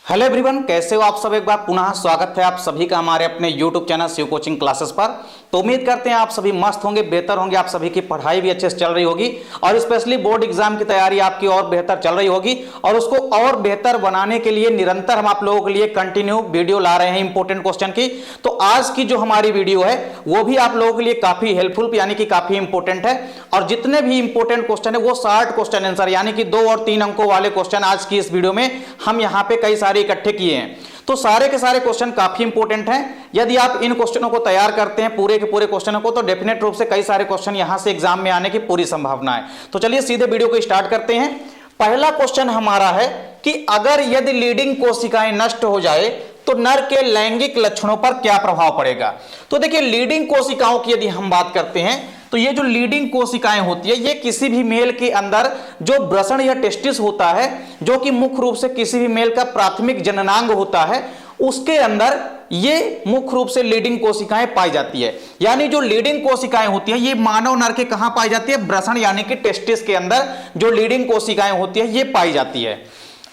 Hello everyone, कैसे हो आप सब। एक बार पुनः स्वागत है आप सभी का हमारे अपने YouTube channel Shiv coaching classes पर। तो उम्मीद करते हैं आप सभी मस्त होंगे, बेहतर होंगे, आप सभी की पढ़ाई भी अच्छे से चल रही होगी और स्पेशली बोर्ड एग्जाम की तैयारी आपकी और बेहतर चल रही होगी। और उसको और बेहतर बनाने के लिए निरंतर हम आप लोगों के लिए कंटिन्यू वीडियो ला रहे हैं इंपॉर्टेंट क्वेश्चन की। तो आज की जो हमारी वीडियो है वो भी आप लोगों के लिए काफी हेल्पफुल यानी कि काफी इंपॉर्टेंट है। और जितने भी इंपॉर्टेंट क्वेश्चन है वो 60 क्वेश्चन आंसर यानी कि 2 और 3 अंकों वाले क्वेश्चन आज की इस वीडियो में हम यहाँ पे कई सारे इकट्ठे किए हैं। तो सारे के सारे क्वेश्चन काफी इंपॉर्टेंट हैं। यदि आप इन क्वेश्चनों को तैयार करते हैं पूरे के पूरे क्वेश्चनों को, तो डेफिनेट रूप से कई सारे क्वेश्चन यहां से एग्जाम में आने की पूरी संभावना है। तो चलिए सीधे वीडियो को स्टार्ट करते हैं। पहला क्वेश्चन हमारा है कि अगर यदि लीडिंग कोशिकाएं नष्ट हो जाए तो नर के लैंगिक लक्षणों पर क्या प्रभाव पड़ेगा। तो देखिए, लीडिंग कोशिकाओं की यदि हम बात करते हैं तो ये जो लीडिंग कोशिकाएं होती है ये किसी भी मेल के अंदर जो वृषण या टेस्टिस होता है, जो कि मुख्य रूप से किसी भी मेल का प्राथमिक जननांग होता है, उसके अंदर ये मुख्य रूप से लीडिंग कोशिकाएं पाई जाती है। यानी जो लीडिंग कोशिकाएं होती है ये मानव नर के कहां पाई जाती है, वृषण यानी कि टेस्टिस के अंदर जो लीडिंग कोशिकाएं होती है ये पाई जाती है।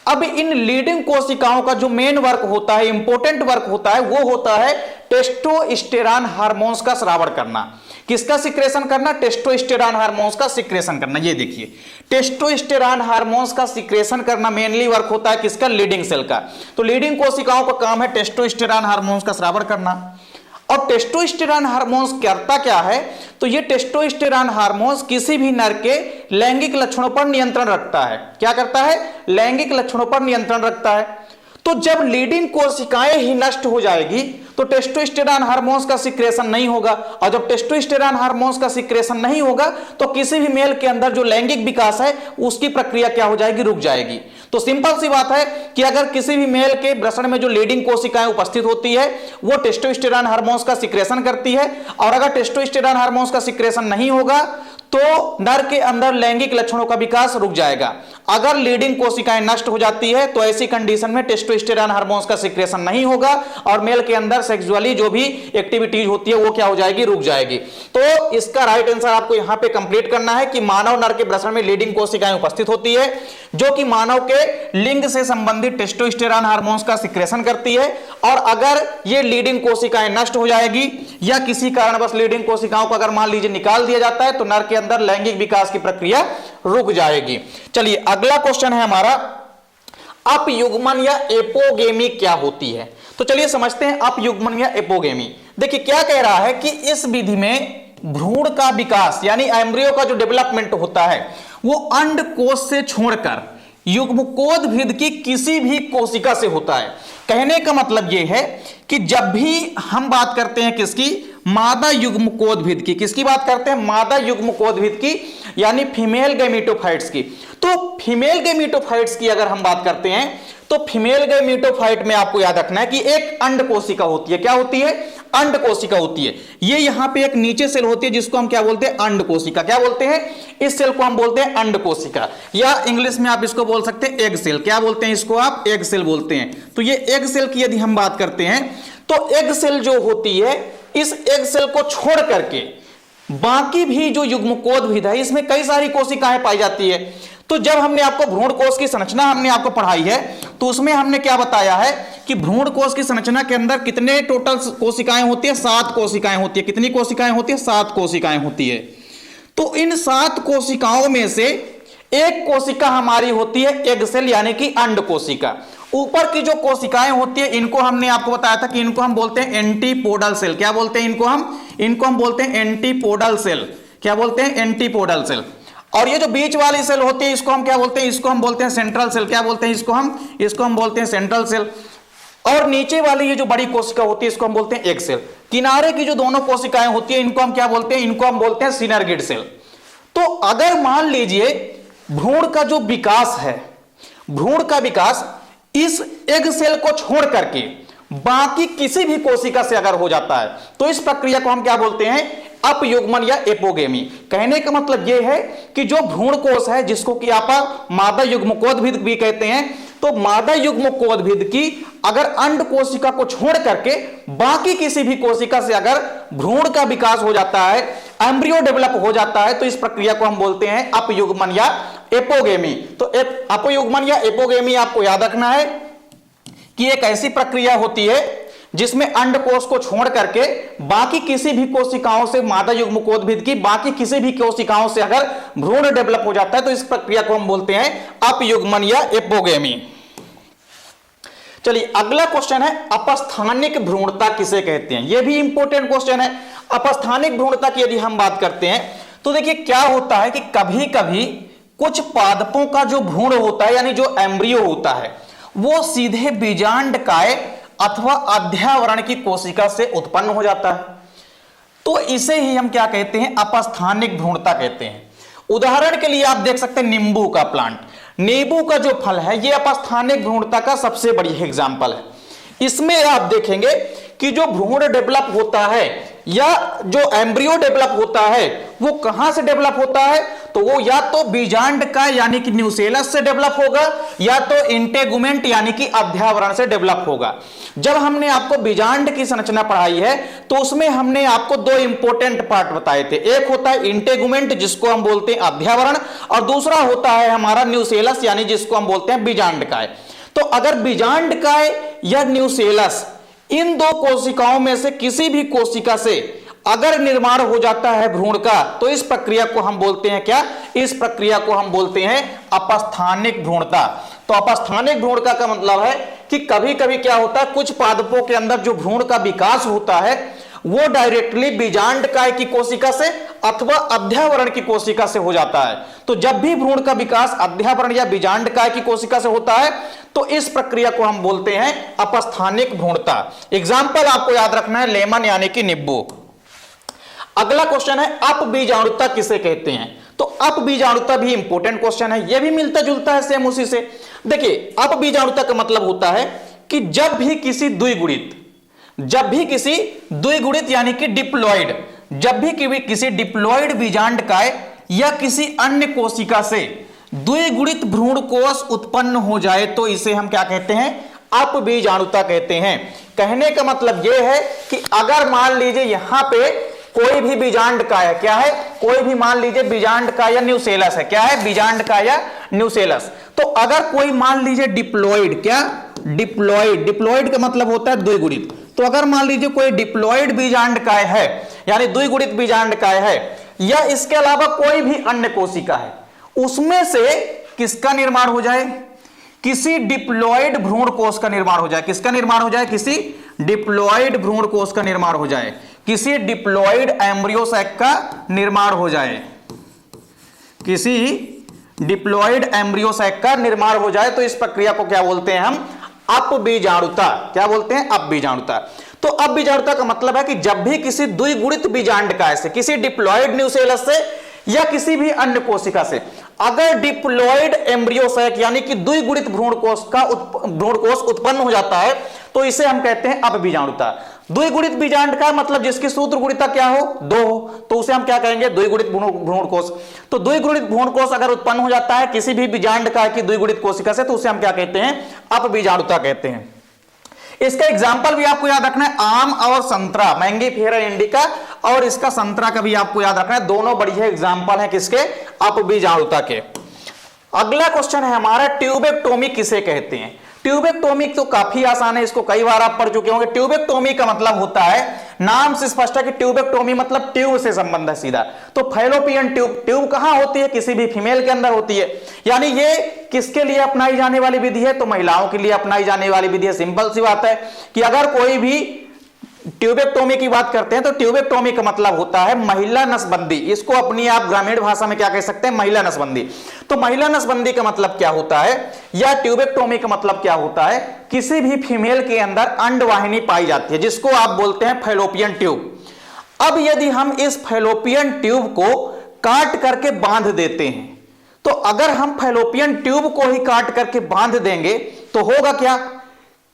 अब इन लीडिंग कोशिकाओं का जो मेन वर्क होता है, इंपॉर्टेंट वर्क होता है, वो होता है टेस्टोस्टेरॉन हार्मोन्स का स्रावण करना। किसका सिक्रेशन करना? टेस्टोस्टेरॉन हार्मोन्स का सिक्रेशन करना। ये देखिए, टेस्टोस्टेरॉन हार्मोन्स का सिक्रेशन करना मेनली वर्क होता है किसका? लीडिंग सेल का। तो लीडिंग कोशिकाओं का काम है टेस्टोस्टेरॉन हार्मोन्स का स्रावण करना। और टेस्टोस्टेरॉन हार्मोन्स करता क्या है? तो ये टेस्टोस्टेरॉन हार्मोन्स किसी भी नर के लैंगिक लक्षणों पर नियंत्रण रखता है। क्या करता है? लैंगिक लक्षणों पर नियंत्रण रखता है। तो जब लीडिंग कोशिकाएं ही नष्ट हो जाएगी तो टेस्टोस्टेरॉन हार्मोन्स का सिक्रेशन नहीं होगा, और जब टेस्टोस्टेरॉन हार्मोन्स का सिक्रेशन नहीं होगा तो किसी भी मेल के अंदर जो लैंगिक विकास है उसकी प्रक्रिया क्या हो जाएगी? रुक जाएगी। तो सिंपल सी बात है कि अगर किसी भी मेल के वृषण में जो लीडिंग कोशिकाएं उपस्थित होती है वो टेस्टोस्टेरॉन हार्मोन्स का सिक्रेशन करती है, और अगर टेस्टोस्टेरॉन हार्मोन्स का सिक्रेशन नहीं होगा तो नर के अंदर लैंगिक लक्षणों का विकास रुक जाएगा। अगर लीडिंग कोशिकाएं नष्ट हो जाती है तो ऐसी कंडीशन में टेस्टोस्टेरॉन हार्मोन्स का सिक्रेशन नहीं होगा और मेल के अंदर सेक्सुअली जो भी एक्टिविटीज होती है वो क्या हो जाएगी? रुक जाएगी। तो इसका राइट आंसर आपको यहां पे कंप्लीट करना है कि मानव नर के वृषण में लीडिंग कोशिकाएं उपस्थित होती है जो कि मानव के लिंग से संबंधित टेस्टोस्टेरॉन हार्मोन्स का सिक्रेशन करती है। और अगर ये लीडिंग कोशिकाएं नष्ट हो जाएगी या किसी कारणवश लीडिंग कोशिकाओं को अगर मान लीजिए निकाल दिया जाता है तो नर के अंदर लैंगिक विकास की प्रक्रिया रुक जाएगी। चलिए अगला क्वेश्चन है हमारा, अपयुग्मन या एपोगेमी क्या होती है। तो चलिए समझते हैं अपयुग्मन या एपोगेमी। देखिए क्या कह रहा है कि इस विधि में भ्रूण का विकास यानी एम्ब्रियो का जो डेवलपमेंट होता है वो अंडकोश से छोड़कर युग्मकोद्भिद की किसी भी कोशिका से होता है। कहने का मतलब यह है कि जब भी हम बात करते हैं किसकी? मादा युग्मकोद्भिद की। किसकी बात करते हैं? मादा युग्मकोद्भिद की यानी फीमेल गैमेटोफाइट्स की। तो फीमेल गैमेटोफाइट्स की अगर हम बात करते हैं तो फीमेल गैमेटोफाइट में आपको याद रखना है कि एक अंड कोशिका होती है। क्या होती है? अंड कोशिका होती है। ये यहां पे एक नीचे सेल होती है जिसको हम क्या बोलते हैं? अंड कोशिका। क्या बोलते हैं? इस सेल को हम बोलते हैं अंड कोशिका, या इंग्लिश में आप इसको बोल सकते हैं एग सेल। क्या बोलते हैं इसको? आप एग सेल बोलते हैं। तो ये एग सेल की यदि हम बात करते हैं तो एग सेल जो होती है, इस एग सेल को छोड़ करके बाकी भी जो युग्मकोद्भिद है इसमें कई सारी कोशिकाएं पाई जाती है। तो जब हमने आपको भ्रूण कोश की संरचना हमने आपको पढ़ाई है तो उसमें हमने क्या बताया है कि भ्रूण कोश की संरचना के अंदर कितने टोटल कोशिकाएं होती है? 7 कोशिकाएं होती है। कितनी कोशिकाएं होती है? 7 कोशिकाएं होती है। तो इन 7 कोशिकाओं में से एक कोशिका हमारी होती है एग सेल यानी कि अंड कोशिका। ऊपर की जो कोशिकाएं होती है इनको हमने आपको बताया था कि इनको हम बोलते हैं एंटीपोडल सेल। क्या बोलते हैं इनको हम बोलते हैं एंटीपोडल सेल। क्या बोलते हैं? Antipodal cell. और ये जो बीच वाली सेल होती है इसको हम क्या बोलते हैं? इसको हम बोलते हैं सेंट्रल सेल। क्या बोलते हैं इसको हम बोलते हैं सेंट्रल सेल। और नीचे वाली ये जो बड़ी कोशिका होती है इसको हम बोलते हैं एग सेल। किनारे की जो दोनों कोशिकाएं होती है इनको हम क्या बोलते हैं? इनको हम बोलते हैं सिनर्गिड सेल। तो अगर मान लीजिए भ्रूण का जो विकास है, भ्रूण का विकास इस एग सेल को छोड़ करके बाकी किसी भी कोशिका से अगर हो जाता है तो इस प्रक्रिया को हम क्या बोलते हैं? अपयुग्मन या एपोगेमी। कहने का मतलब यह है कि जो भ्रूण कोश है जिसको कि आप मादा युग्मकोद्भिद भी कहते हैं, तो मादा युग्मकोद्भिद की अगर अंड कोशिका को छोड़ करके बाकी किसी भी कोशिका से अगर भ्रूण का विकास हो जाता है, एम्ब्रियो डेवलप हो जाता है, तो इस प्रक्रिया को हम बोलते हैं अपयुग्मन या एपोगेमी। तो अपयुग्मन या एपोगेमी आपको याद रखना है कि एक ऐसी प्रक्रिया होती है जिसमें अंडकोश को छोड़ करके बाकी किसी भी कोशिकाओं से, मादा युग्मकोद्भिद की बाकी किसी भी कोशिकाओं से अगर भ्रूण डेवलप हो जाता है तो इस प्रक्रिया को हम बोलते हैं अपयुग्मन या एपोगेमी। चलिए अगला क्वेश्चन है, अपस्थानिक भ्रूणता किसे कहते हैं? यह भी इंपॉर्टेंट क्वेश्चन है। अपस्थानिक भ्रूणता की यदि हम बात करते हैं तो देखिए क्या होता है कि कभी कभी कुछ पादपों का जो भ्रूण होता है यानी जो एम्ब्रियो होता है वो सीधे बीजांडकाय अथवा अध्यावरण की कोशिका से उत्पन्न हो जाता है, तो इसे ही हम क्या कहते हैं? अपस्थानिक भ्रूणता कहते हैं। उदाहरण के लिए आप देख सकते हैं नींबू का प्लांट, नींबू का जो फल है यह अपस्थानिक भ्रूणता का सबसे बड़ी एग्जांपल है। इसमें आप देखेंगे कि जो भ्रूण डेवलप होता है या जो एम्ब्रियो डेवलप होता है वो कहां से डेवलप होता है? तो वो या तो बीजांडकाय यानी कि न्यूसेलस से डेवलप होगा या तो इंटेगुमेंट यानी कि अध्यावरण से डेवलप होगा। जब हमने आपको बीजांड की संरचना पढ़ाई है तो उसमें हमने आपको दो इंपॉर्टेंट पार्ट बताए थे, एक होता है इंटेगुमेंट जिसको हम बोलते हैं अध्यावरण, और दूसरा होता है हमारा न्यूसेलस यानी जिसको हम बोलते हैं बीजांडकाय। तो अगर बीजांडकाय या न्यूसेलस इन दो कोशिकाओं में से किसी भी कोशिका से अगर निर्माण हो जाता है भ्रूण का तो इस प्रक्रिया को हम बोलते हैं क्या? इस प्रक्रिया को हम बोलते हैं अपस्थानिक भ्रूणता। तो अपस्थानिक भ्रूणता का मतलब है कि कभी कभी क्या होता है, कुछ पादपों के अंदर जो भ्रूण का विकास होता है वो डायरेक्टली बीजांडकाय की कोशिका से अथवा अध्यावरण की कोशिका से हो जाता है। तो जब भी भ्रूण का विकास अध्यावरण या बीजांडकाय की कोशिका से होता है तो इस प्रक्रिया को हम बोलते हैं अपस्थानिक भ्रूणता। एग्जाम्पल आपको याद रखना है लेमन यानी कि नींबू। अगला क्वेश्चन है, अपबीजाणुता किसे कहते हैं? तो अपबीजाणुता भी इंपॉर्टेंट क्वेश्चन है, यह भी मिलता जुलता है सेम उसी से। देखिए अपबीजाणुता का मतलब होता है कि जब भी किसी द्विगुणित यानी कि डिप्लॉइड, जब भी किसी डिप्लॉइड बीजांडकाय या किसी अन्य कोशिका से द्विगुणित भ्रूण कोष उत्पन्न हो जाए तो इसे हम क्या कहते हैं? अपबीजाणुता कहते हैं। कहने का मतलब यह है कि अगर मान लीजिए यहां पे कोई भी बीजांडकाय है, क्या है? कोई भी मान लीजिए बीजांडकाय या न्यूसेलस है, क्या है? बीजांडकाय या न्यूसेलस। तो अगर कोई मान लीजिए डिप्लॉइड, क्या? डिप्लॉइड का मतलब होता है द्विगुणित। तो अगर मान लीजिए कोई डिप्लॉइड बीजांडकाय है यानी द्विगुणित बीजांडकाय है या इसके अलावा कोई भी अन्य कोशिका है, उसमें से किसका निर्माण हो जाए? किसी डिप्लॉइड भ्रूण कोष का निर्माण हो जाए। किसका निर्माण हो जाए? किसी डिप्लॉइड भ्रूण कोष का निर्माण हो जाए, किसी डिप्लॉइड एम्ब्रियो सैक का निर्माण हो जाए, किसी डिप्लॉइड एम्ब्रियो सैक का निर्माण हो जाए तो इस प्रक्रिया को क्या बोलते हैं हम? अपबीजाणुता। क्या बोलते हैं? अपबीजाणुता। तो अपबीजाणुता का मतलब है कि जब भी किसी द्विगुणित बीजांडकाय से, किसी डिप्लॉइड न्यूसेलस से या किसी भी अन्य कोशिका से अगर डिप्लॉइड एम्ब्रियो सैक यानी कि द्विगुणित भ्रूण कोष उत्पन्न हो जाता है तो इसे हम कहते हैं अपबीजाणुता। द्विगुणित बीजांडकाय मतलब जिसकी सूत्र गुणिता क्या हो? 2 हो, तो उसे हम क्या कहेंगे? द्विगुणित भ्रूण कोष। तो द्विगुणित भ्रूण कोष अगर उत्पन्न हो जाता है किसी भी बीजांडकाय की द्विगुणित कोशिका से तो उसे हम क्या कहते हैं? अपबीजाणुता कहते हैं। इसका एग्जाम्पल भी आपको याद रखना है, आम और संतरा, मैंगीफेरा इंडिका, और इसका संतरा का भी आपको याद रखना है। दोनों बढ़िया एग्जाम्पल हैं किसके? अपबीजाणुता के। अगला क्वेश्चन है हमारा, ट्यूबेक्टोमी किसे कहते हैं? ट्यूबेक्टोमी तो काफी आसान है, इसको कई बार आप पढ़ चुके होंगे। ट्यूबेक्टोमी का मतलब होता है, नाम से स्पष्ट है कि ट्यूबेक्टोमी मतलब ट्यूब से संबंध है सीधा। तो फैलोपियन ट्यूब, ट्यूब कहां होती है? किसी भी फीमेल के अंदर होती है। यानी ये किसके लिए अपनाई जाने वाली विधि है? तो महिलाओं के लिए अपनाई जाने वाली विधि है। सिंपल सी बात है कि अगर कोई भी ट्यूबेक्टोमी की बात करते हैं तो ट्यूबेक्टोमी का मतलब होता है महिला नसबंदी। इसको अपनी आप ग्रामीण भाषा में क्या कह सकते हैं? महिला नसबंदी। तो महिला नसबंदी का मतलब क्या होता है या ट्यूबेक्टोमी का मतलब क्या होता है? किसी भी फीमेल के अंदर अंडवाहिनी पाई जाती है जिसको आप बोलते हैं फैलोपियन ट्यूब। अब यदि हम इस फैलोपियन ट्यूब को काट करके बांध देते हैं तो अगर हम फैलोपियन ट्यूब को ही काट करके बांध देंगे तो होगा क्या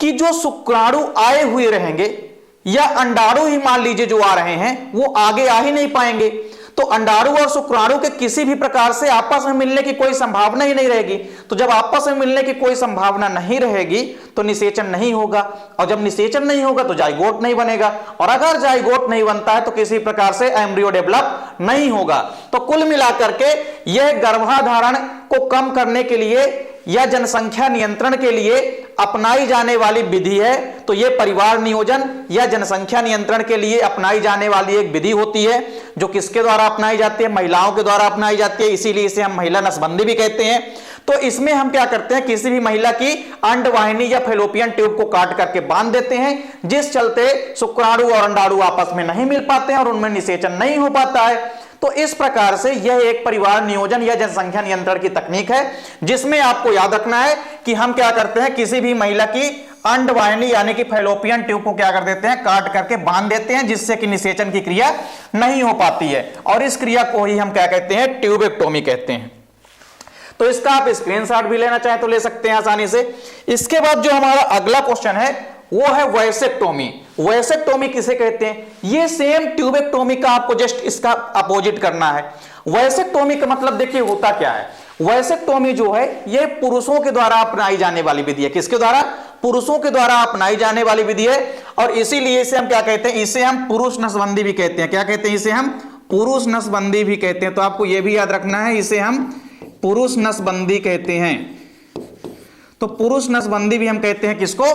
कि जो शुक्राणु आए हुए रहेंगे या अंडाणु ही मान लीजिए जो आ रहे हैं वो आगे आ ही नहीं पाएंगे। तो अंडाणु और शुक्राणु के किसी भी प्रकार से आपस में मिलने की कोई संभावना ही नहीं रहेगी। तो जब आपस में मिलने की कोई संभावना नहीं रहेगी तो निषेचन नहीं होगा, और जब निषेचन नहीं होगा तो जाइगोट नहीं बनेगा, और अगर जाइगोट नहीं बनता है तो किसी प्रकार से एम्ब्रियो डेवलप नहीं होगा। तो कुल मिलाकर के यह गर्भाधारण को कम करने के लिए या जनसंख्या नियंत्रण के लिए अपनाई जाने वाली विधि है। तो यह परिवार नियोजन या जनसंख्या नियंत्रण के लिए अपनाई जाने वाली एक विधि होती है, जो किसके द्वारा अपनाई जाती है? महिलाओं के द्वारा अपनाई जाती है, इसीलिए इसे हम महिला नसबंदी भी कहते हैं। तो इसमें हम क्या करते हैं, किसी भी महिला की अंडवाहिनी या फैलोपियन ट्यूब को काट करके बांध देते हैं, जिस चलते शुक्राणु और अंडाणु आपस में नहीं मिल पाते हैं और उनमें निषेचन नहीं हो पाता है। तो इस प्रकार से यह एक परिवार नियोजन या जनसंख्या नियंत्रण की तकनीक है, जिसमें आपको याद रखना है कि हम क्या करते हैं, किसी भी महिला की अंडवाहिनी यानी कि फैलोपियन ट्यूब को क्या कर देते हैं, काट करके बांध देते हैं, जिससे कि निषेचन की क्रिया नहीं हो पाती है, और इस क्रिया को ही हम क्या कहते हैं, ट्यूबेक्टोमी कहते हैं। तो इसका आप स्क्रीनशॉट भी लेना चाहें तो ले सकते हैं आसानी से। इसके बाद जो हमारा अगला क्वेश्चन है वो है वैसेक्टोमी। वैसेक्टोमी किसे कहते हैं? ये सेम ट्यूबेक्टोमी का आपको जस्ट इसका अपोजिट करना है। वैसेक्टोमी का मतलब देखिए होता क्या है। वैसेक्टोमी जो है ये पुरुषों के द्वारा अपनाई जाने वाली विधि है। किसके द्वारा? पुरुषों के द्वारा अपनाई जाने वाली विधि है, और इसीलिए इसे हम क्या कहते हैं, इसे हम पुरुष नसबंदी भी कहते हैं। क्या कहते हैं? इसे हम पुरुष नसबंदी भी कहते हैं। तो आपको यह भी याद रखना है, इसे हम पुरुष नसबंदी कहते हैं। तो पुरुष नसबंदी भी हम कहते हैं किसको?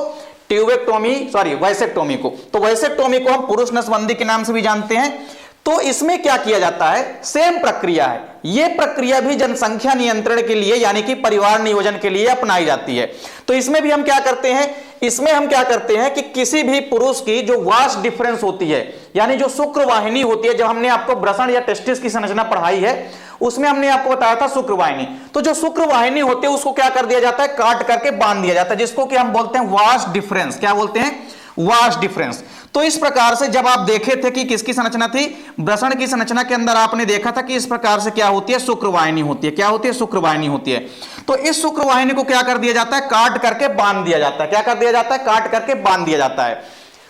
ट्यूबेक्टोमी, सॉरी वैसेक्टोमी को। तो वैसेक्टोमी को हम पुरुष नसबंदी के नाम से भी जानते हैं। तो इसमें क्या किया जाता है, सेम प्रक्रिया है। यह प्रक्रिया भी जनसंख्या नियंत्रण के लिए यानी कि परिवार नियोजन के लिए अपनाई जाती है। तो इसमें भी हम क्या करते हैं, इसमें हम क्या करते हैं कि किसी भी पुरुष की जो वास डिफरेंस होती है, यानी जो शुक्रवाहिनी होती है, जब हमने आपको ब्रसण या टेस्टिस की संरचना पढ़ाई है उसमें हमने आपको बताया था शुक्रवाहिनी। तो जो शुक्रवाहिनी होती है उसको क्या कर दिया जाता है, काट करके बांध दिया जाता है, जिसको कि हम बोलते हैं वास डिफरेंस। क्या बोलते हैं? Vas deferens. तो इस प्रकार से जब आप देखे थे कि किसकी संरचना थी, ब्रसण की संरचना के अंदर आपने देखा था कि इस प्रकार से क्या होती है, शुक्रवाहिनी होती है। क्या होती है? शुक्रवाहिनी होती है। तो इस शुक्रवाहिनी को क्या कर दिया जाता है, काट करके बांध दिया जाता है। क्या कर दिया जाता है? काट करके बांध दिया जाता है।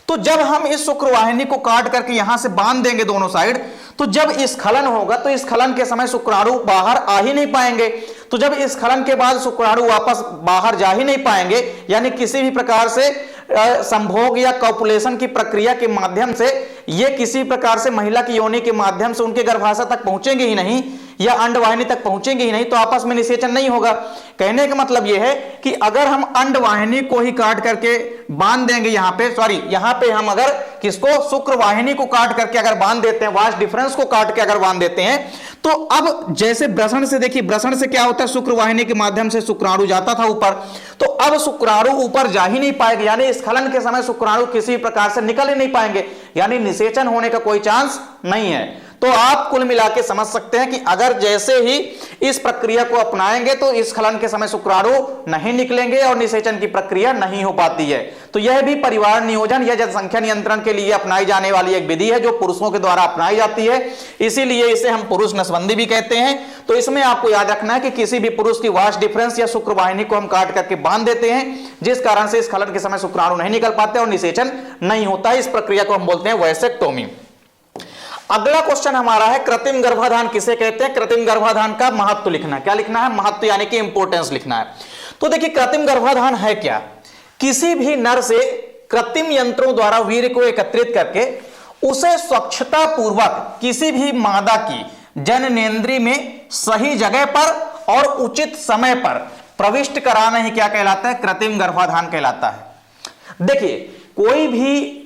तो जब हम इस शुक्रवाहिनी को काट करके यहां से बांध देंगे दोनों साइड, तो जब स्खलन होगा तो स्खलन के समय शुक्राणु बाहर आ ही नहीं पाएंगे। तो जब स्खलन के बाद शुक्राणु वापस बाहर जा ही नहीं पाएंगे, यानी किसी भी प्रकार से संभोग या कॉपुलेशन की प्रक्रिया के माध्यम से ये किसी प्रकार से महिला की योनि के माध्यम से उनके गर्भाशय तक पहुंचेंगे ही नहीं या अंडवाहिनी तक पहुंचेंगे ही नहीं, तो आपस में निषेचन नहीं होगा। कहने का मतलब यह है कि अगर हम अंडवाहिनी को ही काट करके बांध देंगे यहां पे हम अगर किसको, शुक्रवाहिनी को काट करके अगर बांध देते हैं, वास डिफरेंस को काट के अगर बांध देते हैं, तो अब जैसे ब्रसण से देखिए, ब्रसण से क्या होता है, शुक्रवाहिनी के माध्यम से शुक्राणु जाता था ऊपर, तो अब शुक्राणु ऊपर जा ही नहीं पाएंगे, यानी स्खलन के समय शुक्राणु किसी प्रकार से निकल ही नहीं पाएंगे, यानी निषेचन होने का कोई चांस नहीं है। तो आप कुल मिला के समझ सकते हैं कि अगर जैसे ही इस प्रक्रिया को अपनाएंगे तो इस स्खलन के समय शुक्राणु नहीं निकलेंगे और निषेचन की प्रक्रिया नहीं हो पाती है। तो यह भी परिवार नियोजन या जनसंख्या नियंत्रण के लिए अपनाई जाने वाली एक विधि है जो पुरुषों के द्वारा अपनाई जाती है, इसीलिए इसे हम पुरुष नसबंदी भी कहते हैं। तो इसमें आपको याद रखना है कि किसी भी पुरुष की वास डिफरेंस या शुक्रवाहिनी को हम काट करके बांध देते हैं, जिस कारण से स्खलन के समय शुक्राणु नहीं निकल पाते और निषेचन नहीं होता। इस प्रक्रिया को हम बोलते हैं वैसेक्टोमी। अगला क्वेश्चन हमारा है कृत्रिम गर्भाधान किसे कहते हैं। कृत्रिम गर्भाधान का महत्व लिखना है। क्या लिखना है? महत्व यानी कि इंपोर्टेंस लिखना है। तो देखिए कृत्रिम गर्भाधान है क्या, किसी भी नर से कृत्रिम यंत्रों द्वारा वीर्य को एकत्रित करके उसे स्वच्छता पूर्वक किसी भी मादा की जननेंद्रिय में सही जगह पर और उचित समय पर प्रविष्ट कराना ही क्या कहलाता है? कृत्रिम गर्भाधान कहलाता है। देखिए कोई भी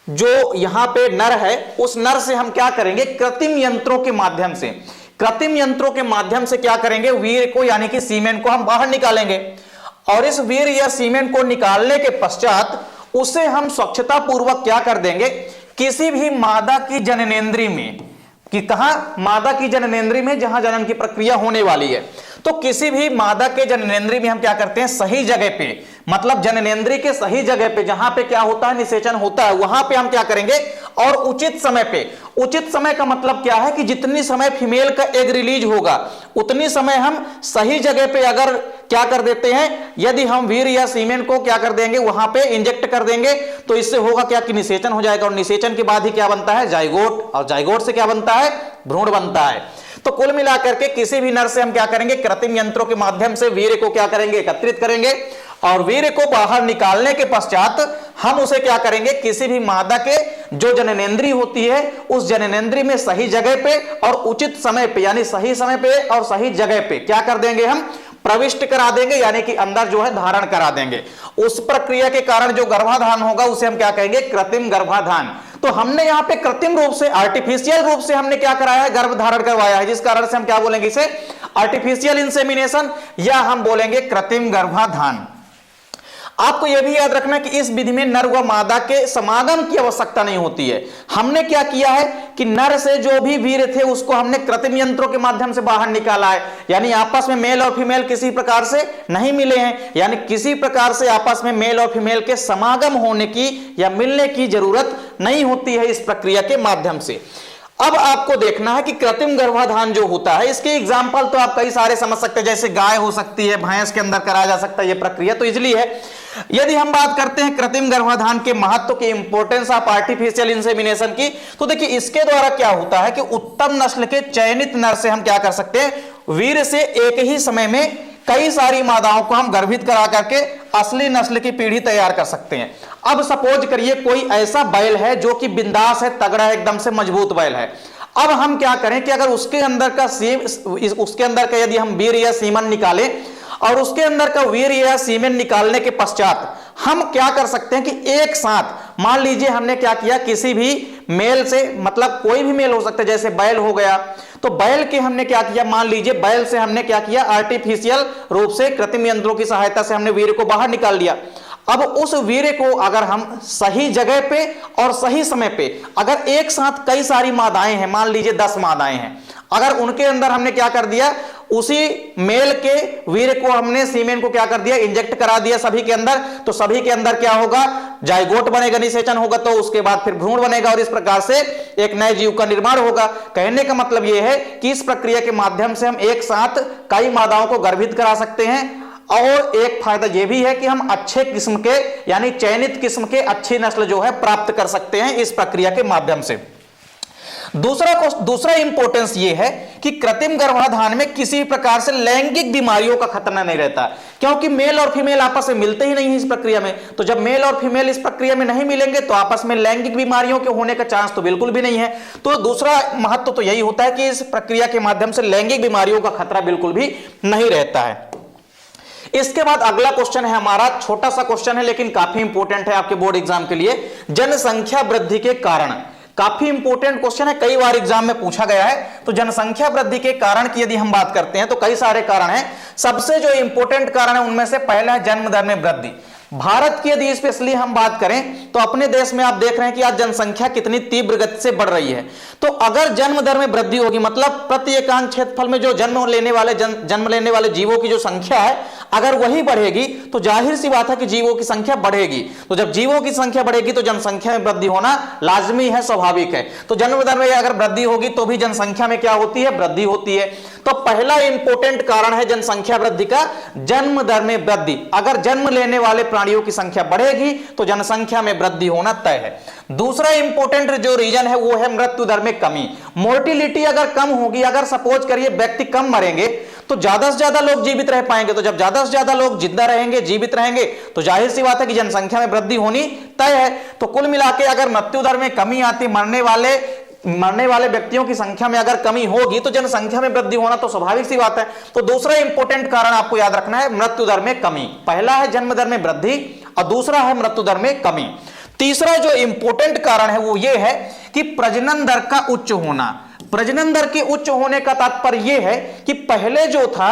जो यहां पे नर है उस नर से हम क्या करेंगे, कृत्रिम यंत्रों के माध्यम से, कृत्रिम यंत्रों के माध्यम से क्या करेंगे, वीर्य को यानी कि सीमेन को हम बाहर निकालेंगे, और इस वीर्य या सीमेन को निकालने के पश्चात उसे हम स्वच्छता पूर्वक क्या कर देंगे, किसी भी मादा की जननेंद्रिय में, कि कहां, मादा की जननेंद्रिय में जहां जनन की प्रक्रिया होने वाली है, तो किसी भी मादा के जननेंद्रिय में हम क्या करते हैं, सही जगह पे, मतलब जननेंद्रिय के सही जगह पे जहां पे क्या होता है, निषेचन होता है, वहां पे हम क्या करेंगे, और उचित समय पे। उचित समय का मतलब क्या है कि जितनी समय फीमेल का एग रिलीज होगा उतनी समय हम सही जगह पे अगर क्या कर देते हैं, यदि हम वीर्य या सीमेन को क्या कर देंगे, वहां पे इंजेक्ट कर देंगे, तो इससे होगा क्या कि निषेचन हो जाएगा, और निषेचन के बाद ही क्या बनता है, जाइगोट, और जाइगोट से क्या बनता है, भ्रूण बनता है। तो कुल मिलाकर के किसी भी नर से हम क्या करेंगे, कृत्रिम यंत्रों के माध्यम से वीर्य को क्या करेंगे, एकत्रित करेंगे और वीर्य को बाहर निकालने के पश्चात हम उसे क्या करेंगे, किसी भी मादा के जो जननेंद्री होती है उस जननेंद्री में सही जगह पे और उचित समय पे, यानी सही समय पे और सही जगह पे क्या कर देंगे, हम प्रविष्ट करा देंगे, यानी कि अंदर जो है धारण करा देंगे। उस प्रक्रिया के कारण जो गर्भाधान होगा उसे हम क्या कहेंगे, कृत्रिम गर्भाधान। तो हमने यहां पे कृत्रिम रूप से, आर्टिफिशियल रूप से हमने क्या कराया है, गर्भ धारण करवाया है, जिस कारण से हम क्या बोलेंगे इसे, आर्टिफिशियल इंसेमिनेशन या हम बोलेंगे कृत्रिम गर्भाधान। आपको यह भी याद रखना कि इस विधि में नर व मादा के समागम की आवश्यकता नहीं होती है। हमने क्या किया है कि नर से जो भी वीर्य थे उसको हमने कृत्रिम यंत्रों के माध्यम से बाहर निकाला है, यानी आपस में मेल और फीमेल किसी प्रकार से नहीं मिले हैं, यानी किसी प्रकार से आपस में मेल और फीमेल के समागम होने की या मिलने की जरूरत नहीं होती है इस प्रक्रिया के माध्यम से। अब आपको देखना है कि कृत्रिम गर्भाधान जो होता है इसके एग्जाम्पल तो आप कई सारे समझ सकते हैं, जैसे गाय हो सकती है, भैंस के अंदर कराया जा सकता है, यह प्रक्रिया तो इजली है। यदि हम बात करते हैं कृत्रिम गर्भाधान के महत्व की, इंपॉर्टेंस ऑफ आर्टिफिशियल इंसेमिनेशन की, तो देखिए इसके द्वारा क्या होता है कि उत्तम नस्ल के चयनित नर से हम क्या कर सकते हैं, वीर्य से एक ही समय में कई सारी मादाओं को हम गर्भित करा करके असली नस्ल की पीढ़ी तैयार कर सकते हैं। अब सपोज करिए कोई ऐसा बैल है जो कि बिंदास है, तगड़ा है, एकदम से मजबूत बैल है। अब हम क्या करें कि अगर उसके अंदर का यदि हम वीर्य या सीमन निकालें और उसके अंदर का वीर्य या सीमेन निकालने के पश्चात हम क्या कर सकते हैं कि एक साथ मान लीजिए हमने क्या किया, किसी भी मेल से, मतलब कोई भी मेल हो सकता है, जैसे बैल हो गया, तो बैल के हमने क्या किया, मान लीजिए बैल से हमने क्या किया, आर्टिफिशियल रूप से कृत्रिम यंत्रों की सहायता से हमने वीर्य को बाहर निकाल लिया। अब उस वीर्य को अगर हम सही जगह पे और सही समय पे, अगर एक साथ कई सारी मादाएं हैं, मान लीजिए 10 मादाएं हैं, अगर उनके अंदर हमने क्या कर दिया, उसी मेल के वीर्य को हमने सीमेन को क्या कर दिया, इंजेक्ट करा दिया सभी के अंदर, तो सभी के अंदर क्या होगा, जाइगोट बनेगा, निषेचन होगा, तो उसके बाद फिर भ्रूण बनेगा और इस प्रकार से एक नए जीव का निर्माण होगा। कहने का मतलब यह है कि इस प्रक्रिया के माध्यम से हम एक साथ कई मादाओं को गर्भित करा सकते हैं और एक फायदा यह भी है कि हम अच्छे किस्म के, यानी चयनित किस्म के अच्छी नस्ल जो है प्राप्त कर सकते हैं इस प्रक्रिया के माध्यम से। दूसरा इंपॉर्टेंस यह है कि कृत्रिम गर्भाधान में किसी प्रकार से लैंगिक बीमारियों का खतरा नहीं रहता, क्योंकि मेल और फीमेल आपस में मिलते ही नहीं है इस प्रक्रिया में। तो जब मेल और फीमेल इस प्रक्रिया में नहीं मिलेंगे तो आपस में लैंगिक बीमारियों के होने का चांस तो बिल्कुल भी नहीं है। तो दूसरा महत्व तो यही होता है कि इस प्रक्रिया के माध्यम से लैंगिक बीमारियों का खतरा बिल्कुल भी नहीं रहता है। इसके बाद अगला क्वेश्चन है हमारा, छोटा सा क्वेश्चन है लेकिन काफी इंपॉर्टेंट है आपके बोर्ड एग्जाम के लिए, जनसंख्या वृद्धि के कारण। काफी इंपॉर्टेंट क्वेश्चन है, कई बार एग्जाम में पूछा गया है। तो जनसंख्या वृद्धि के कारण की यदि हम बात करते हैं तो कई सारे कारण हैं। सबसे जो इंपॉर्टेंट कारण है उनमें से पहला है जन्म दर में वृद्धि। भारत की यदि स्पेशली हम बात करें तो अपने देश में आप देख रहे हैं कि आज जनसंख्या कितनी तीव्र गति से बढ़ रही है। तो अगर जन्म दर में वृद्धि होगी, मतलब प्रति एकांक क्षेत्रफल में जो जन्म लेने वाले जीवों की जो संख्या है अगर वही बढ़ेगी तो जाहिर सी बात है कि जीवों की संख्या बढ़ेगी। तो जब जीवों की संख्या बढ़ेगी तो जनसंख्या में वृद्धि होना लाजमी है, स्वाभाविक है। तो जन्म दर में अगर वृद्धि होगी तो भी जनसंख्या में क्या होती है, वृद्धि होती है। तो पहला इंपॉर्टेंट कारण है जनसंख्या वृद्धि का, जन्म दर में वृद्धि। अगर जन्म लेने वाले प्राणियों की संख्या बढ़ेगी तो जनसंख्या में वृद्धि होना तय है। दूसरा इंपॉर्टेंट जो रीजन है वो है मृत्यु दर में कमी। मोर्टिलिटी अगर कम होगी, अगर सपोज करिए व्यक्ति कम मरेंगे तो ज्यादा से ज्यादा लोग जीवित रह पाएंगे। तो जब ज्यादा से ज्यादा लोग जिंदा रहेंगे, जीवित रहेंगे, तो जाहिर सी बात है कि जनसंख्या में वृद्धि होनी तय है। तो कुल मिलाकर अगर मृत्यु दर में कमी आती, मरने वाले व्यक्तियों की संख्या में अगर कमी होगी तो जनसंख्या में वृद्धि होना तो स्वाभाविक सी बात है। तो दूसरा इंपॉर्टेंट कारण आपको याद रखना है मृत्यु दर में कमी। पहला है जन्म दर में वृद्धि और दूसरा है मृत्यु दर में कमी। तीसरा जो इंपॉर्टेंट कारण है वो ये है कि प्रजनन दर का उच्च होना। प्रजनन दर के उच्च होने का तात्पर्य यह है कि पहले जो था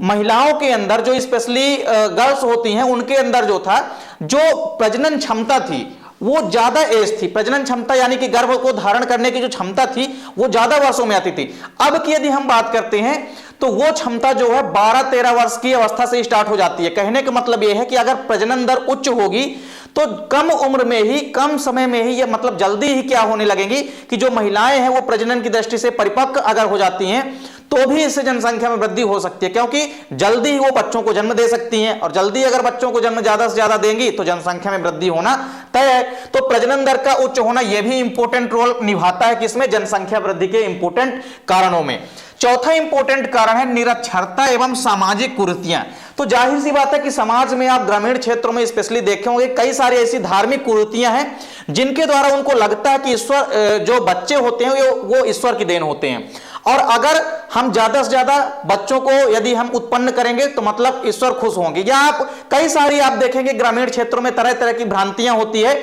महिलाओं के अंदर, जो स्पेशली गर्ल्स होती हैं, उनके अंदर जो था, जो प्रजनन क्षमता थी वो ज्यादा एज थी। प्रजनन क्षमता यानी कि गर्भ को धारण करने की जो क्षमता थी वो ज्यादा वर्षों में आती थी। अब की यदि हम बात करते हैं तो वो क्षमता जो है 12-13 वर्ष की अवस्था से स्टार्ट हो जाती है। कहने का मतलब यह है कि अगर प्रजनन दर उच्च होगी तो कम उम्र में ही, कम समय में ही, ये मतलब जल्दी ही क्या होने लगेंगी कि जो महिलाएं हैं वो प्रजनन की दृष्टि से परिपक्व अगर हो जाती हैं तो भी इससे जनसंख्या में वृद्धि हो सकती है, क्योंकि जल्दी वो बच्चों को जन्म दे सकती हैं, और जल्दी अगर बच्चों को जन्म ज्यादा से ज्यादा देंगी तो जनसंख्या में वृद्धि होना तय है। तो प्रजनन दर का उच्च होना यह भी इंपॉर्टेंट रोल निभाता है किसमें, जनसंख्या वृद्धि के इंपॉर्टेंट कारणों में। चौथा इंपॉर्टेंट कारण है निरक्षरता एवं सामाजिक कुरीतियां। तो जाहिर सी बात है कि समाज में आप ग्रामीण क्षेत्रों में स्पेशली देखे होंगे कई सारी ऐसी धार्मिक कुरीतियां हैं जिनके द्वारा उनको लगता है कि ईश्वर, जो बच्चे होते हैं वो ईश्वर की देन होते हैं, और अगर हम ज्यादा से ज्यादा बच्चों को यदि हम उत्पन्न करेंगे तो मतलब ईश्वर खुश होंगे। या आप कई सारी आप देखेंगे ग्रामीण क्षेत्रों में तरह तरह की भ्रांतियां होती है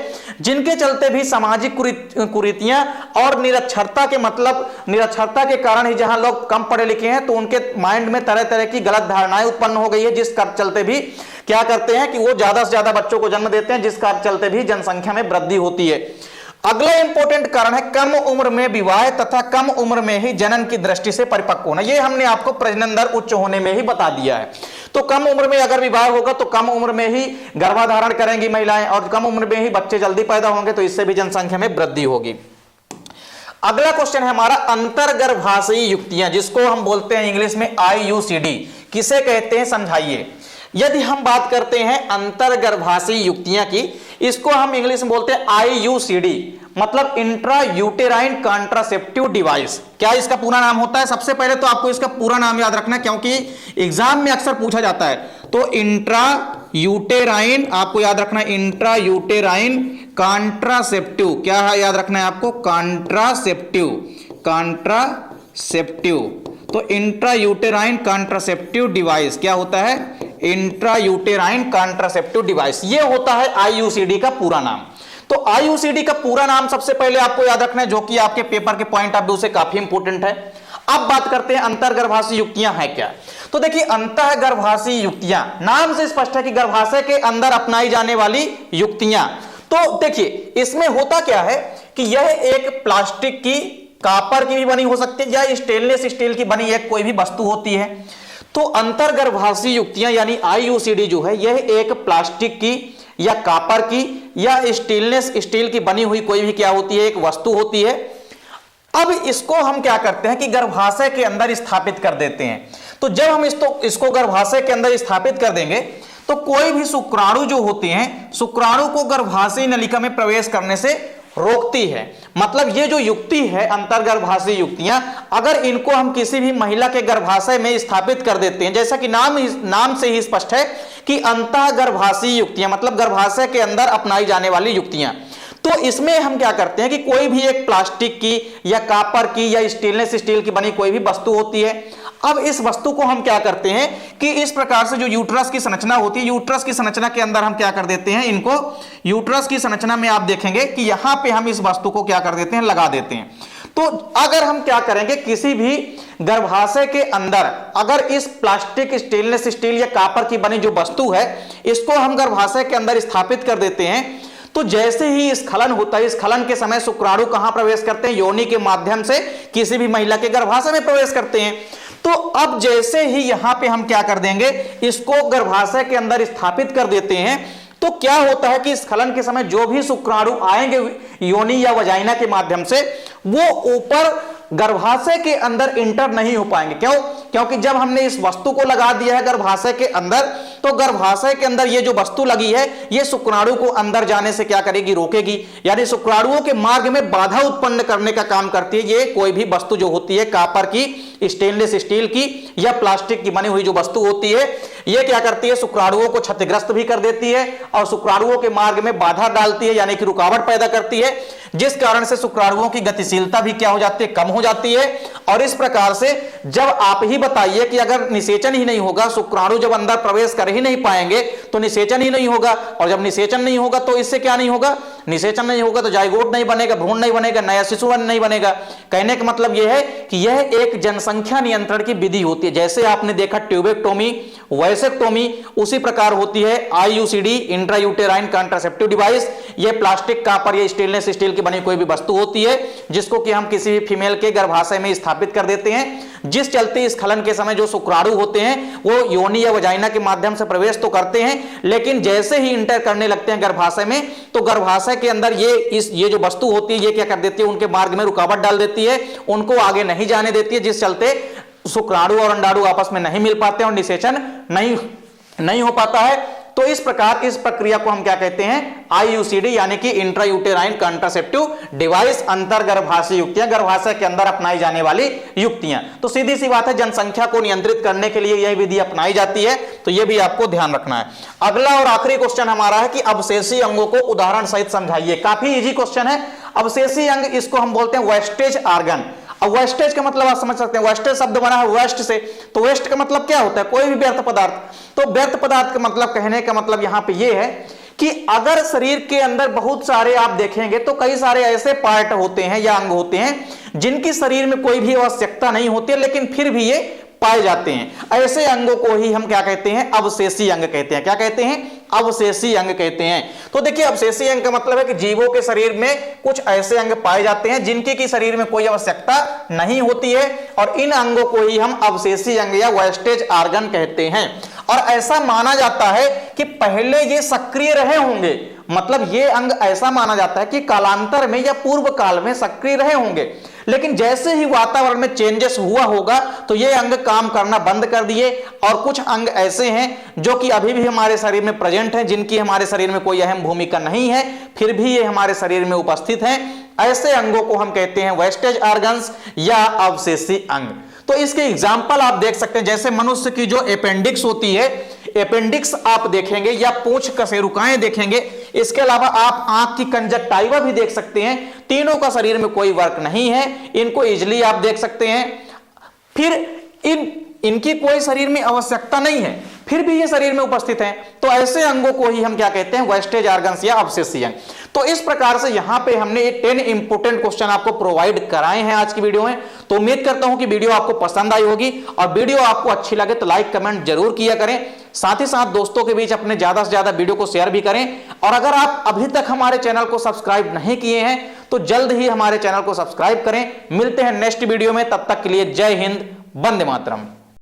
जिनके चलते भी सामाजिक कुरीतियां और निरक्षरता के मतलब निरक्षरता के कारण ही जहां लोग कम पढ़े लिखे हैं तो उनके माइंड में तरह तरह की गलत धारणाएं उत्पन्न हो गई है, जिस चलते भी क्या करते हैं कि वो ज्यादा से ज्यादा बच्चों को जन्म देते हैं, जिस चलते भी जनसंख्या में वृद्धि होती है। अगला इंपॉर्टेंट कारण है कम उम्र में विवाह तथा कम उम्र में ही जनन की दृष्टि से परिपक्व होना। ये हमने आपको प्रजनन दर उच्च होने में ही बता दिया है। तो कम उम्र में अगर विवाह होगा तो कम उम्र में ही गर्भाधारण करेंगी महिलाएं, और कम उम्र में ही बच्चे जल्दी पैदा होंगे, तो इससे भी जनसंख्या में वृद्धि होगी। अगला क्वेश्चन है हमारा अंतर्गर्भाशयी युक्तियां, जिसको हम बोलते हैं इंग्लिश में IUCD। किसे कहते हैं समझाइए। यदि हम बात करते हैं अंतर्गर्भाशयी युक्तियां की, इसको हम इंग्लिश में बोलते हैं IUCD, मतलब इंट्रा यूटेराइन कॉन्ट्रासेप्टिव डिवाइस। क्या इसका पूरा नाम होता है? सबसे पहले तो आपको इसका पूरा नाम याद रखना है, क्योंकि एग्जाम में अक्सर पूछा जाता है। तो इंट्रा यूटेराइन आपको याद रखना है, इंट्रा यूटेराइन कॉन्ट्रासेप्टिव। क्या है याद रखना है आपको? Contraceptive, contraceptive. तो इंट्रा यूटेराइन कॉन्ट्रासेप्टिव डिवाइस क्या होता है? इंट्रा यूटेराइन कॉन्ट्रासेप्टिव डिवाइस, ये होता है IUCD का पूरा नाम। तो IUCD का पूरा नाम सबसे पहले आपको याद रखना है, जो कि आपके पेपर के पॉइंट ऑफ व्यू से काफी इंपॉर्टेंट है। अब बात करते हैं अंतर्गर्भाशयी युक्तियां हैं क्या। तो देखिए अंतर्गर्भाशयी युक्तियां नाम से स्पष्ट है कि गर्भाशय के अंदर अपनाई जाने वाली युक्तियां। तो देखिए इसमें होता क्या है कि यह एक प्लास्टिक की, कॉपर की भी बनी हो सकती है, या स्टेनलेस स्टील की बनी एक कोई भी वस्तु होती है। तो अंतर्गर्भाशयी युक्तियां यानी IUCD जो है यह एक प्लास्टिक की या कॉपर की या स्टेनलेस स्टील की बनी हुई कोई भी क्या होती है, एक वस्तु होती है। अब इसको हम क्या करते हैं कि गर्भाशय के अंदर स्थापित कर देते हैं। तो जब हम इसको गर्भाशय के अंदर स्थापित कर देंगे तो कोई भी शुक्राणु जो होते हैं, शुक्राणु को गर्भाशय नलिका में प्रवेश करने से रोकती है। मतलब ये जो युक्ति है अंतर्गर्भाशयी युक्तियां, अगर इनको हम किसी भी महिला के गर्भाशय में स्थापित कर देते हैं, जैसा कि नाम से ही स्पष्ट है कि अंतर्गर्भाशयी युक्तियां मतलब गर्भाशय के अंदर अपनाई जाने वाली युक्तियां, तो इसमें हम क्या करते हैं कि कोई भी एक प्लास्टिक की या कॉपर की या स्टेनलेस स्टील की बनी कोई भी वस्तु होती है। अब इस वस्तु को हम क्या करते हैं कि इस प्रकार से जो यूट्रस की संरचना होती है, यूट्रस की संरचना के अंदर हम क्या कर देते हैं, इनको यूट्रस की संरचना में आप देखेंगे कि यहां पे हम इस वस्तु को क्या कर देते हैं, लगा देते हैं। तो अगर हम क्या करेंगे, किसी भी गर्भाशय के अंदर अगर इस प्लास्टिक, स्टेनलेस स्टील या कॉपर की बनी जो वस्तु है इसको हम गर्भाशय के अंदर स्थापित कर देते हैं, तो जैसे ही स्खलन होता है, स्खलन के समय शुक्राणु कहां प्रवेश करते हैं, योनि के माध्यम से किसी भी महिला के गर्भाशय में प्रवेश करते हैं। तो अब जैसे ही यहां पे हम क्या कर देंगे, इसको गर्भाशय के अंदर स्थापित कर देते हैं, तो क्या होता है कि स्खलन के समय जो भी शुक्राणु आएंगे योनि या वजाइना के माध्यम से, वो ऊपर गर्भाशय के अंदर इंटर नहीं हो पाएंगे। क्यों? क्योंकि जब हमने इस वस्तु को लगा दिया है गर्भाशय के अंदर, तो गर्भाशय के अंदर ये जो वस्तु लगी है ये शुक्राणु को अंदर जाने से क्या करेगी, रोकेगी। यानी शुक्राणुओं के मार्ग में बाधा उत्पन्न करने का काम करती है ये कोई भी वस्तु जो होती है, कॉपर की, स्टेनलेस स्टील की या प्लास्टिक की बनी हुई जो वस्तु होती है, ये क्या करती है, शुक्राणुओं को क्षतिग्रस्त भी कर देती है और शुक्राणुओं के मार्ग में बाधा डालती है, यानी कि रुकावट पैदा करती है, जिस कारण से शुक्राणुओं की गतिशीलता भी क्या हो जाती है, कम हो जाती है। और इस प्रकार से जब आप ही बताइए कि अगर निषेचन ही नहीं होगा, शुक्राणु जब अंदर प्रवेश कर ही नहीं पाएंगे तो निषेचन ही नहीं होगा, और जब निषेचन नहीं होगा तो इससे क्या नहीं होगा, निषेचन नहीं होगा तो जाइगोट नहीं बनेगा, भ्रूण नहीं बनेगा, नया शिशु नहीं बनेगा। कहने का मतलब यह है कि यह एक जनसंख्या नियंत्रण की विधि होती है। जैसे आपने देखा ट्यूबेक्टोमी, वैसेक्टोमी, उसी प्रकार होती है IUCD, इंट्रायूटेराइन कॉन्ट्रासेप्टिव डिवाइस। यह प्लास्टिक, कॉपर या स्टेनलेस स्टील की बनी कोई भी वस्तु होती है जिसको कि हम किसी भी फीमेल के गर्भाशय में स्थापित कर देते हैं, जिस चलते स्खलन के समय जो शुक्राणु होते हैं वो योनि या वजाइना के माध्यम से प्रवेश तो करते हैं, लेकिन जैसे ही इंटर करने लगते हैं गर्भाशय में, तो गर्भाशय के अंदर ये जो वस्तु होती है ये क्या कर देती है, उनके मार्ग में रुकावट डाल देती है, उनको आगे नहीं जाने देती है, जिस चलते शुक्राणु और अंडाणु आपस में नहीं मिल पाते हैं और निषेचन नहीं हो पाता है। तो इस प्रकार इस प्रक्रिया को हम क्या कहते हैं, आईयूसीडी यानी कि इंट्रायूटेराइन कंट्रासेप्टिव डिवाइस, अंतर्गर्भाशय युक्तियां, गर्भाशय के अंदर अपनाई जाने वाली युक्तियां। तो सीधी सी बात है, जनसंख्या को नियंत्रित करने के लिए यह विधि अपनाई जाती है, तो यह भी आपको ध्यान रखना है। अगला और आखिरी क्वेश्चन हमारा है कि अवशेषी अंगों को उदाहरण सहित समझाइए। काफी इजी क्वेश्चन है। अवशेषी अंग, इसको हम बोलते हैं वेस्टेज ऑर्गन। अब वेस्टेज का मतलब आप समझ सकते हैं, वेस्टेज शब्द बना है वेस्ट से, तो वेस्ट का मतलब क्या होता है, कोई भी व्यर्थ पदार्थ। तो व्यर्थ पदार्थ का मतलब, कहने का मतलब यहां पे ये है कि अगर शरीर के अंदर बहुत सारे आप देखेंगे तो कई सारे ऐसे पार्ट होते हैं या अंग होते हैं जिनकी शरीर में कोई भी आवश्यकता नहीं होती है, लेकिन फिर भी ये पाए जाते हैं। ऐसे अंगों को ही हम क्या कहते हैं, अवशेषी अंग कहते हैं। क्या कहते हैं, अवशेषी अंग कहते हैं। तो देखिए, अवशेषी अंग का मतलब है कि जीवों के शरीर में कुछ ऐसे अंग पाए जाते हैं जिनकी की शरीर में कोई आवश्यकता नहीं होती है, और इन अंगों को ही हम अवशेषी अंग या वेस्टेज ऑर्गन कहते हैं। और ऐसा माना जाता है कि पहले ये सक्रिय रहे होंगे, मतलब ये अंग ऐसा माना जाता है कि कालांतर में या पूर्व काल में सक्रिय रहे होंगे, लेकिन जैसे ही वातावरण में चेंजेस हुआ होगा तो ये अंग काम करना बंद कर दिए। और कुछ अंग ऐसे हैं जो कि अभी भी हमारे शरीर में प्रेजेंट हैं, जिनकी हमारे शरीर में कोई अहम भूमिका नहीं है, फिर भी ये हमारे शरीर में उपस्थित हैं। ऐसे अंगों को हम कहते हैं वेस्टेज ऑर्गन्स या अवशेषी अंग। तो इसके एग्जाम्पल आप देख सकते हैं, जैसे मनुष्य की जो अपेंडिक्स होती है, अपेंडिक्स आप देखेंगे या पूंछ कशेरुकाएं देखेंगे। इसके अलावा आप आंख की कंजक्टाइवा भी देख सकते हैं। तीनों का शरीर में कोई वर्क नहीं है, इनको इजिली आप देख सकते हैं। फिर इनकी कोई शरीर में आवश्यकता नहीं है, फिर भी ये शरीर में उपस्थित हैं। तो ऐसे अंगों को ही हम क्या कहते हैं, वेस्टेज ऑर्गन्स या अवशेषी अंग। तो इस प्रकार से यहां पे हमने 10 इंपोर्टेंट क्वेश्चन आपको प्रोवाइड कराए हैं आज की वीडियो में। तो उम्मीद करता हूं कि वीडियो आपको पसंद आई होगी, और वीडियो आपको अच्छी लगे तो लाइक कमेंट जरूर किया करें। साथ ही साथ दोस्तों के बीच अपने ज्यादा से ज्यादा वीडियो को शेयर भी करें। और अगर आप अभी तक हमारे चैनल को सब्सक्राइब नहीं किए हैं तो जल्द ही हमारे चैनल को सब्सक्राइब करें। मिलते हैं नेक्स्ट वीडियो में, तब तक के लिए जय हिंद, वंदे मातरम।